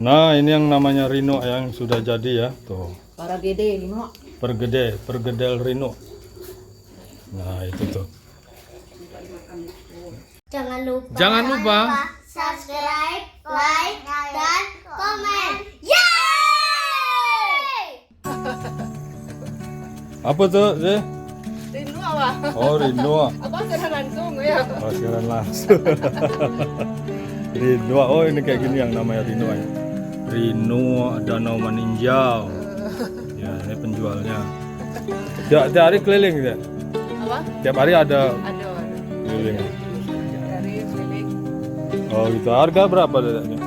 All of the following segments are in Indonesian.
Nah, ini yang namanya Rino yang sudah jadi ya. Tuh. Para gede Rino. Pergedel Rino. Nah, itu tuh. Jangan lupa subscribe, like, dan komen. Yeay! Apa tuh, Deh? Rino apa? Oh, Rino. Abang siaran langsung ya. Oh, siaran langsung. Rino. Oh, ini kayak gini yang namanya Rino ya. Rino Danau Maninjau. Ya, ini penjualnya. Tiap hari keliling ya. Apa? Tiap hari ada Ada. keliling. Dari keliling Oh, gitu. Harga berapa dadanya?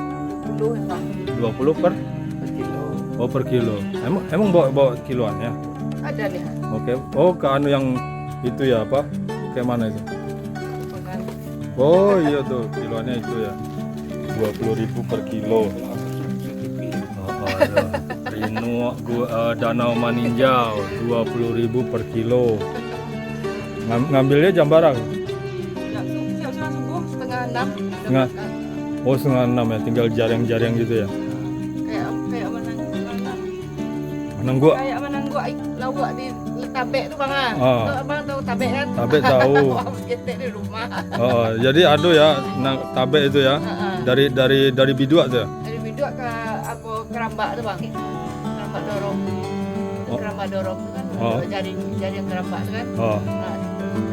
10 entah 20 per? per kilo. Oh, per kilo. Emang bawa kiloan ya? Ada nih. Oke. Oh, ke anu yang itu ya apa? Kayak mana itu? Bukan. Oh, iya tuh, kiloannya itu ya. 20.000 per kilo. Oh, ada. Rino Danau Maninjau 20.000 per kilo. Ngambilnya jam barang? Siap-siap subuh setengah 6. Setengah. Oh, setengah 6 ya. Tinggal jaring-jaring gitu ya. Kayak Menangguk. kayak menangguk lawak di tabek tuh bang ah. Ah. Tuh, abang tahu tabek kan? Tabek tahu. Kita di rumah. Oh, jadi ado ya, tabek itu ya. Dari biduak tuh ya. Dari biduk ke apa kerambak tuh bang. Kerambak dorong. Oh. Kerambak dorong tuh kan. Oh. Jaring kerambak tuh kan. Oh. Nah,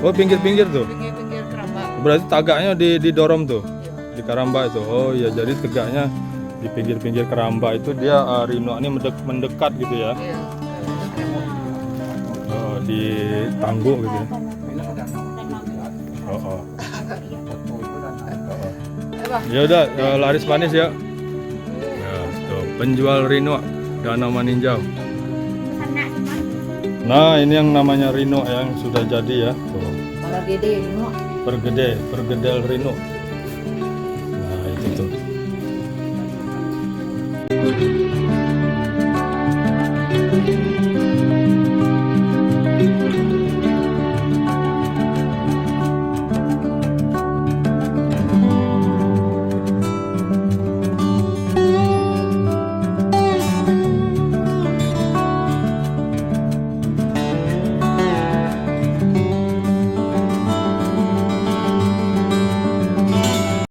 Oh, pinggir-pinggir tuh. pinggir-pinggir kerambak. Berarti tagaknya didorong tuh. Iya. Di keramba itu. Oh iya, jadi tegaknya di pinggir-pinggir keramba itu dia Rino ini mendekat gitu ya. Iya. Di tangguk gitu. Oh. Ya udah, laris manis ya. Ya, tuh, penjual Rino Danau Maninjau. Nah, ini yang namanya Rino yang sudah jadi ya. Tuh. Para gede Rino. Pergedel Rino. Nah, itu tuh.